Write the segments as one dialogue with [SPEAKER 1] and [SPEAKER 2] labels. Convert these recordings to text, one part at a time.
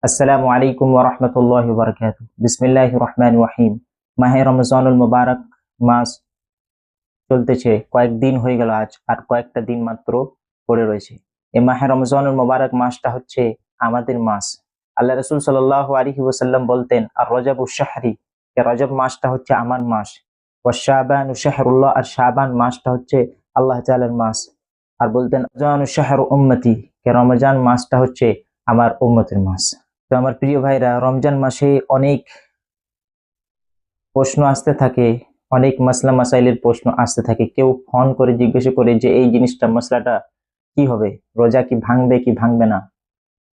[SPEAKER 1] আসসালামু আলাইকুম ওয়া রাহমাতুল্লাহি ওয়া বারাকাতুহু। বিসমিল্লাহির রহমানির রহিম। মাহে রমজানুল মুবারক মাস চলতেছে, কয়েকদিন হয়ে গেল, আজ আর কয়েকটা দিন মাত্র পড়ে রয়েছে। এই মাহে রমজানুল মুবারক মাসটা হচ্ছে আমাদের মাস। আল্লাহ রাসূল সাল্লাল্লাহু আলাইহি ওয়াসাল্লাম বলতেন, আর রজবু শাহরি, রজব মাসটা হচ্ছে আমার মাস। ওয়া শাবানু শাহরুল্লাহ, আর শাবান মাসটা হচ্ছে আল্লাহ তাআলার মাস। আর বলতেন রমজানু শাহরু উম্মতি, রমজান মাসটা হচ্ছে আমার উম্মতের মাস। তো আমার প্রিয় ভাইরা, রমজান মাসে অনেক প্রশ্ন আসতে থাকে, অনেক মাসলা মাসাইলের প্রশ্ন আসতে থাকে। কেউ ফোন করে জিজ্ঞাসা করে যে এই জিনিসটা, মশলাটা কি হবে, রোজা কি ভাঙবে কি ভাঙবে না।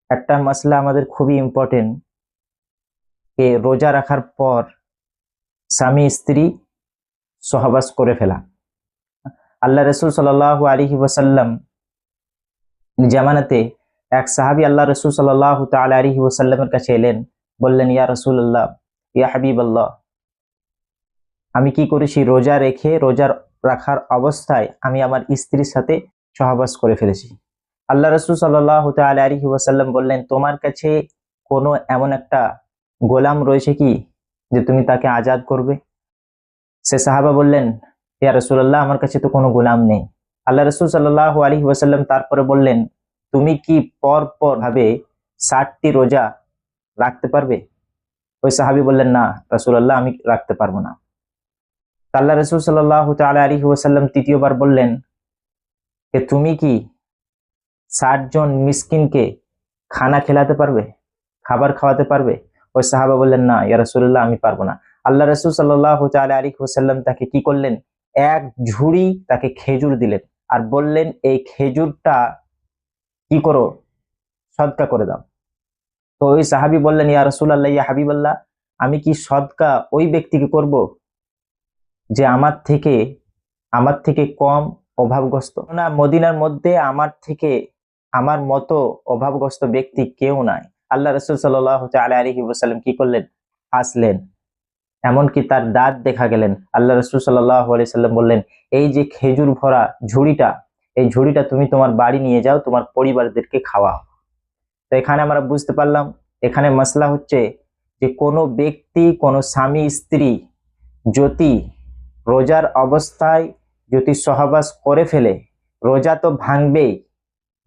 [SPEAKER 1] একটা মশলা আমাদের খুবই ইম্পর্টেন্ট, যে রোজা রাখার পর স্বামী স্ত্রী সহবাস করে ফেলা। আল্লাহ রসুল সাল্লাল্লাহু আলাইহি ওয়াসাল্লাম জামানাতে এক সাহাবী আল্লাহ রসুল সাল্লাল্লাহু তাআলা আলাইহি ওয়াসাল্লামের কাছে এলেন, বললেন, ইয়া রাসূলুল্লাহ, ইয়া হাবিবাল্লাহ, আমি কি করেছি, রোজা রাখার অবস্থায় আমি আমার স্ত্রীর সাথে সহবাস করে ফেলেছি। আল্লাহ রাসূল সাল্লাল্লাহু তাআলা আলাইহি ওয়াসাল্লাম বললেন, তোমার কাছে কোনো এমন একটা গোলাম রয়েছে কি যে তুমি তাকে আজাদ করবে? সে সাহাবা বললেন, ইয়া রাসূলুল্লাহ, আমার কাছে তো কোনো গোলাম নেই। আল্লাহ রাসূল সাল্লাল্লাহু আলাইহি ওয়াসাল্লাম তারপরে বললেন, তুমি কি পর পর ভাবে 60টি রোজা রাখতে পারবে? ওই সাহাবী বললেন, না রাসূলুল্লাহ, আমি রাখতে পারবো না। আল্লাহ রাসূল সাল্লাল্লাহু তাআলা আলাইহি ওয়াসাল্লাম তৃতীয়বার বললেন যে তুমি কি 60 জন মিসকিনকে খানা খেলাতে পারবে, খাবার খাওয়াতে পারবে? ওই সাহাবা বললেন, না ইয়া রাসূলুল্লাহ, আমি পারবো না। আল্লাহ রাসূল সাল্লাল্লাহু তাআলা আলাইহি ওয়াসাল্লাম তাকে কি করলেন, এক ঝুড়ি তাকে খেজুর দিলেন, আর বললেন, এই খেজুরটা কি করো, সদকা করে দাও। তো ওই সাহাবী বললেন, ইয়া রাসূলুল্লাহ, ইয়া হাবিবাল্লাহ, আমি কি সদকা ওই ব্যক্তিকে করব যে আমার থেকে কম অভাবগ্রস্ত? না, মদিনার মধ্যে আমার মতো অভাবগ্রস্ত ব্যক্তি কেউ নাই। আল্লাহ রাসূল সাল্লাল্লাহু তাআলা আলাইহি ওয়াসাল্লাম কি করলেন, হাসলেন, এমনকি তার দাঁত দেখা গেলেন। আল্লাহ রাসূল সাল্লাল্লাহু আলাইহি সাল্লাম বললেন, এই যে খেজুর ভরা ঝুড়িটা, এই ঝুড়িটা তুমি তোমার বাড়ি নিয়ে যাও, তোমার পরিবারদেরকে খাওয়াও। তো এখানে আমরা বুঝতে পারলাম, এখানে মাসলা হচ্ছে যে কোনো ব্যক্তি, কোনো স্বামী স্ত্রী যদি রোজার অবস্থায় যদি সহবাস করে ফেলে, রোজা তো ভাঙবেই,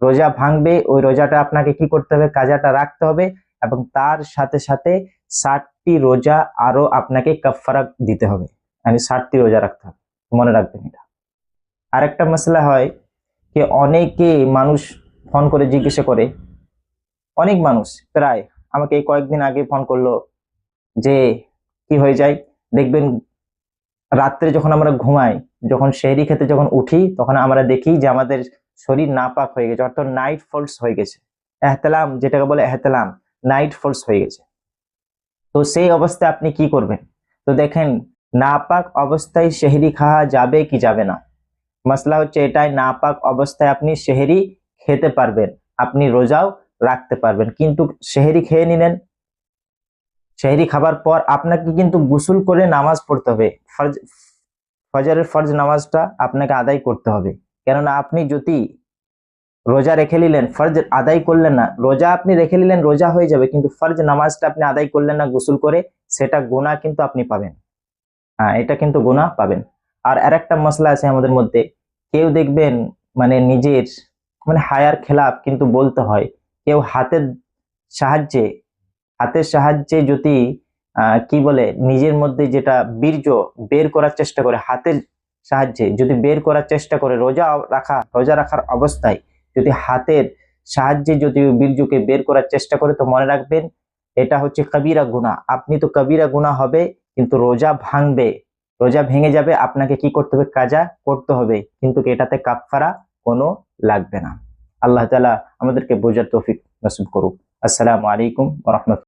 [SPEAKER 1] রোজা ভাঙবে, ওই রোজাটা আপনাকে কি করতে হবে, কাজাটা রাখতে হবে, এবং তার সাথে সাথে 60টি রোজা আরো আপনাকে কাফারা দিতে হবে, মানে 60টি রোজা রাখতে হবে। মনে রাখবেন এটা। আরেকটা মশলা হয় যে অনেকে মানুষ ফোন করে জিজ্ঞাসা করে, অনেক মানুষ প্রায় আমাকে এই কয়েকদিন আগে ফোন করলো যে কি হয়ে যায়, দেখবেন রাত্রে যখন আমরা ঘুমাই, যখন সেহরি খেতে যখন উঠি, তখন আমরা দেখি যে আমাদের শরীর নাপাক হয়ে গেছে, অর্থাৎ নাইট ফলস হয়ে গেছে। এহতেলাম, যেটাকে বলে এহতেলাম, নাইট ফলস হয়ে গেছে। তো সেই অবস্থায় আপনি কি করবেন? তো দেখেন, নাপাক অবস্থায় সেহরি খাওয়া যাবে কি যাবে না, মশলা হচ্ছে এটাই, নাপাক অবস্থায় আপনি সেহরি খেতে পারবেন, আপনি রোজাও রাখতে পারবেন, কিন্তু সেহরি খেয়ে নিলেন, সেহরি খাবার পর আপনাকে কিন্তু গোসল করে নামাজ পড়তে হবে, ফজরের ফরজ নামাজটা আপনাকে আদায় করতে হবে। কেননা আপনি যদি রোজা রেখে নিলেন, ফরজ আদায় করলেন না, রোজা আপনি রেখে নিলেন, রোজা হয়ে যাবে, কিন্তু ফরজ নামাজটা আপনি আদায় করলেন না গোসল করে, সেটা গুনাহ কিন্তু আপনি পাবেন। হ্যাঁ, এটা কিন্তু গুনাহ পাবেন। আর আরেকটা মশলা আছে আমাদের মধ্যে, কেউ দেখবেন মানে নিজের মানে হায়ার খেলাফ কিন্তু বলতে হয়, কেউ হাতের সাহায্যে যদি কি বলে, নিজের মধ্যে যেটা বীর্য বের করার চেষ্টা করে, হাতের সাহায্যে যদি বের করার চেষ্টা করে, রোজা রাখার অবস্থায় যদি হাতের সাহায্যে যদি বীর্যকে বের করার চেষ্টা করে, তো মনে রাখবেন এটা হচ্ছে কবিরা গুনাহ। আপনি তো কবিরা গুনাহ হবে, কিন্তু রোজা ভাঙবে, রোজা ভেঙে যাবে, আপনাকে কি করতে হবে, কাজা করতে হবে, কিন্তু এটাতে কাফারা কোনো লাগবে না। আল্লাহ তাআলা আমাদেরকে বোঝার তৌফিক নসিব করুক। আসসালামু আলাইকুম ওয়া রাহমাতুল্লাহ।